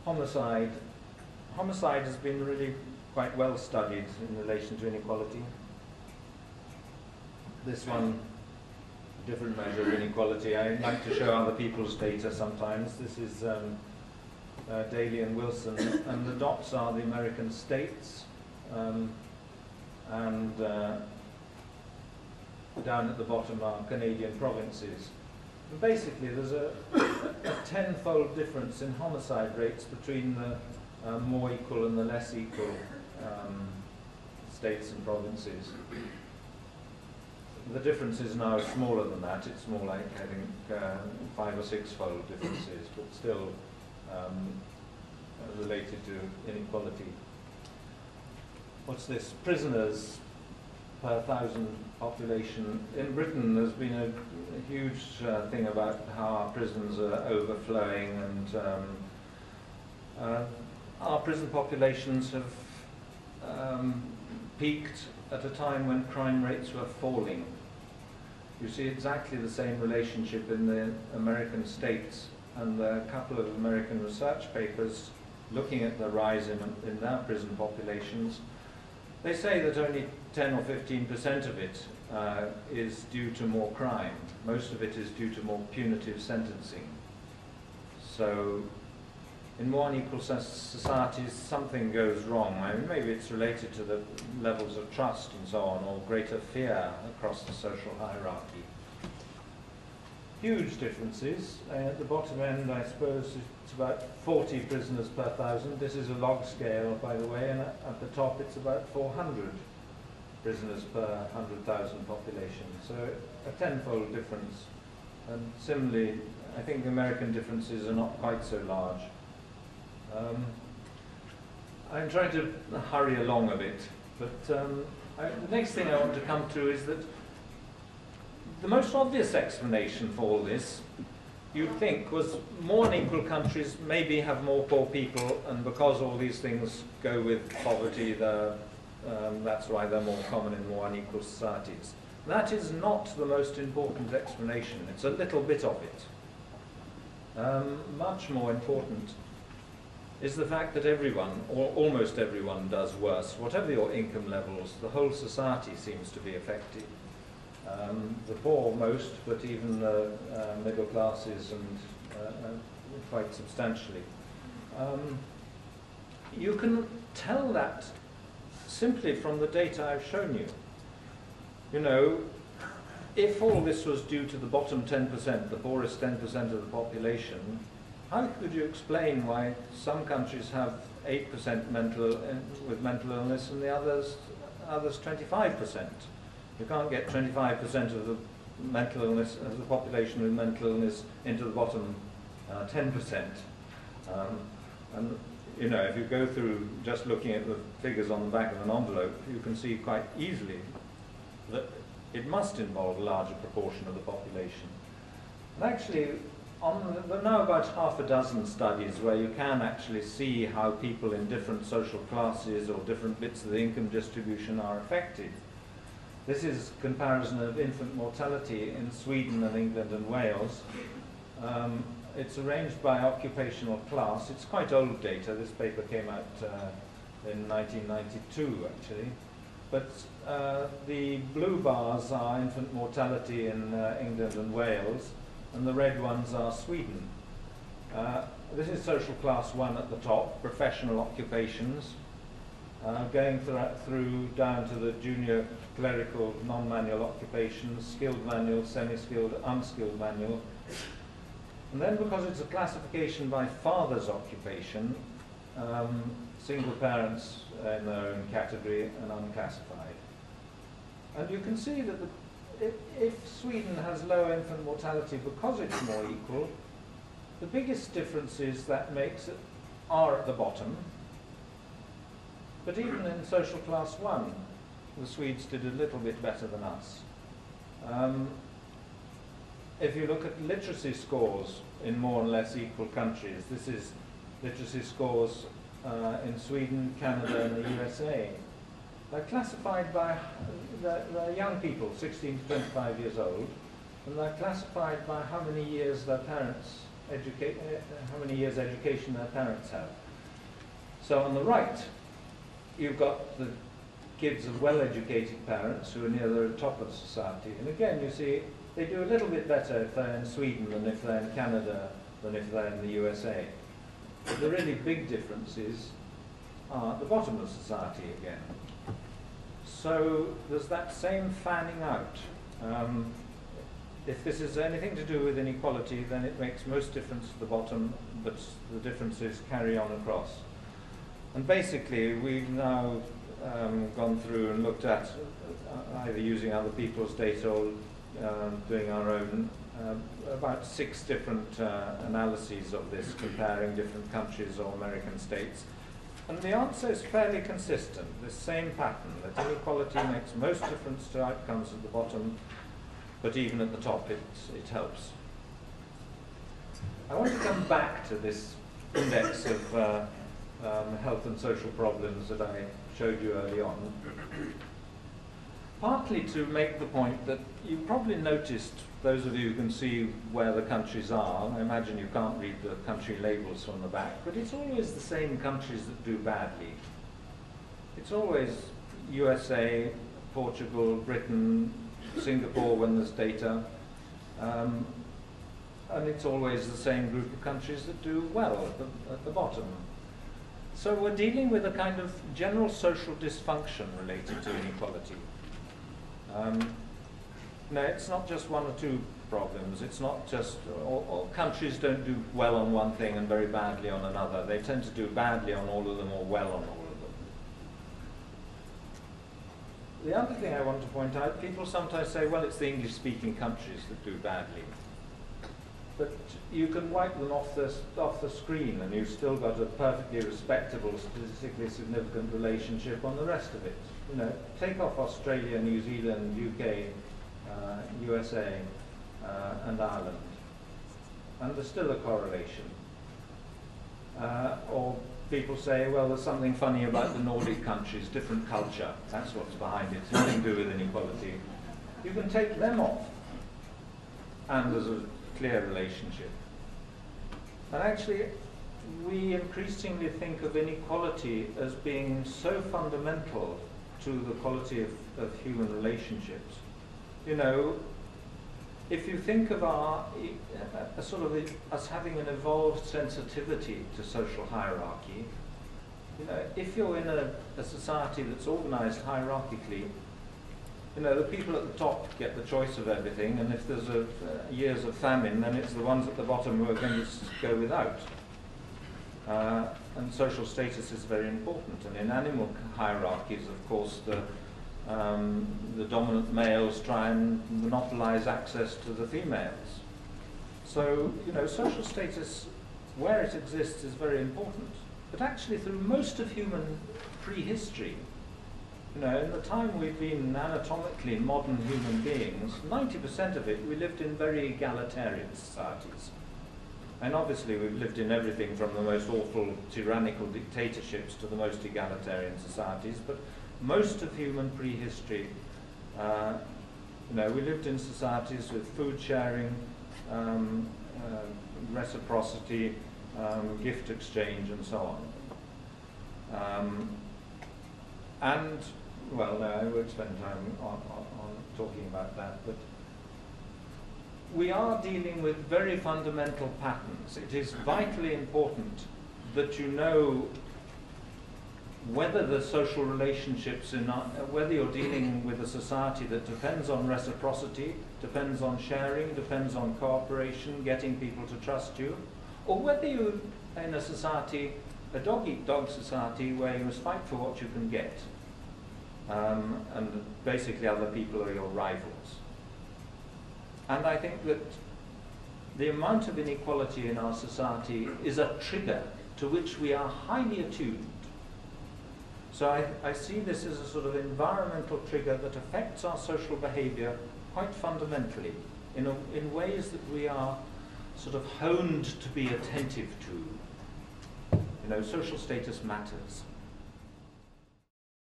homicide. Homicide has been really quite well studied in relation to inequality. This one, a different measure of inequality. I like to show other people's data sometimes. This is Daly and Wilson, and the dots are the American states, and down at the bottom are Canadian provinces. And basically, there's a tenfold difference in homicide rates between the more equal and the less equal states and provinces. The difference is now smaller than that. It's more like, I think, 5 or 6-fold differences, but still related to inequality. What's this? Prisoners per 1,000 population. In Britain, there's been a huge thing about how our prisons are overflowing, and our prison populations have peaked at a time when crime rates were falling. You see exactly the same relationship in the American states, and a couple of American research papers looking at the rise in their prison populations. They say that only 10 or 15% of it is due to more crime. Most of it is due to more punitive sentencing. So in more unequal societies, something goes wrong. I mean, maybe it's related to the levels of trust and so on, or greater fear across the social hierarchy. Huge differences. At the bottom end, I suppose, it's about 40 prisoners per 1,000. This is a log scale, by the way, and at the top it's about 400 prisoners per 100,000 population. So a tenfold difference. And similarly, I think the American differences are not quite so large. I'm trying to hurry along a bit, but the next thing I want to come to is that the most obvious explanation for all this, you'd think, was more unequal countries maybe have more poor people, and because all these things go with poverty, that's why they're more common in more unequal societies. That is not the most important explanation. It's a little bit of it. Much more important is the fact that everyone, or almost everyone, does worse. Whatever your income levels, the whole society seems to be affected. The poor most, but even the middle classes, and quite substantially. You can tell that simply from the data I've shown you. You know, if all this was due to the bottom 10%, the poorest 10% of the population, how could you explain why some countries have 8% with mental illness and the others 25%? You can't get 25% of the mental illness of the population with mental illness into the bottom 10%. And you know, if you go through just looking at the figures on the back of an envelope, you can see quite easily that it must involve a larger proportion of the population. And actually, there are now about half a dozen studies where you can actually see how people in different social classes or different bits of the income distribution are affected. This is a comparison of infant mortality in Sweden and England and Wales. It's arranged by occupational class. It's quite old data. This paper came out in 1992, actually. But the blue bars are infant mortality in England and Wales, and the red ones are Sweden. This is social class 1 at the top, professional occupations, going through down to the junior clerical non-manual occupations, skilled manual, semi-skilled, unskilled manual. And then, because it's a classification by father's occupation, single parents in their own category and unclassified. And you can see that if Sweden has lower infant mortality because it's more equal, the biggest differences that makes are at the bottom. But even in social class 1, the Swedes did a little bit better than us. If you look at literacy scores in more or less equal countries, this is literacy scores in Sweden, Canada, and the USA. They're classified by, they're young people, 16 to 25 years old, and they're classified by how many years their parents how many years education their parents have. So on the right, you've got the kids of well-educated parents who are near the top of society. And again, you see, they do a little bit better if they're in Sweden than if they're in Canada, than if they're in the USA. But the really big differences are at the bottom of society again. So there's that same fanning out. If this is anything to do with inequality, then it makes most difference to the bottom, but the differences carry on across. And basically, we've now gone through and looked at either using other people's data or doing our own, about 6 different analyses of this, comparing different countries or American states. And the answer is fairly consistent, this same pattern, that inequality makes most difference to outcomes at the bottom, but even at the top it helps. I want to come back to this index of health and social problems that I showed you early on, partly to make the point that you probably noticed, those of you who can see where the countries are, I imagine you can't read the country labels from the back, but it's always the same countries that do badly. It's always USA, Portugal, Britain, Singapore when there's data, and it's always the same group of countries that do well at the bottom. So we're dealing with a kind of general social dysfunction related to inequality. No, it's not just 1 or 2 problems. It's not just, all countries don't do well on one thing and very badly on another. They tend to do badly on all of them or well on all of them. The other thing I want to point out, people sometimes say, well, it's the English-speaking countries that do badly. But you can wipe them off the screen and you've still got a perfectly respectable, statistically significant relationship on the rest of it. You know, take off Australia, New Zealand, UK, USA, and Ireland, and there's still a correlation. Or people say, well, there's something funny about the Nordic countries, different culture, that's what's behind it, it's nothing to do with inequality. You can take them off, and there's a clear relationship. And actually, we increasingly think of inequality as being so fundamental to the quality of human relationships. You know, if you think of us having an evolved sensitivity to social hierarchy, you know, if you're in a society that's organized hierarchically, you know, the people at the top get the choice of everything, and if there's years of famine, then it's the ones at the bottom who are going to go without. And social status is very important. And in animal hierarchies, of course, the dominant males try and monopolize access to the females. So, you know, social status, where it exists, is very important. But actually, through most of human prehistory, you know, in the time we've been anatomically modern human beings, 90% of it, we lived in very egalitarian societies. And obviously we've lived in everything from the most awful tyrannical dictatorships to the most egalitarian societies, but most of human prehistory, you know, we lived in societies with food sharing, reciprocity, gift exchange, and so on. And, well, no, I won't spend time on talking about that, but we are dealing with very fundamental patterns. It is vitally important that you know whether the social relationships, whether you're dealing with a society that depends on reciprocity, depends on sharing, depends on cooperation, getting people to trust you, or whether you're in a society, a dog-eat-dog society, where you must fight for what you can get. And basically other people are your rivals. And I think that the amount of inequality in our society is a trigger to which we are highly attuned. So I see this as a sort of environmental trigger that affects our social behavior quite fundamentally in ways that we are sort of honed to be attentive to. You know, social status matters.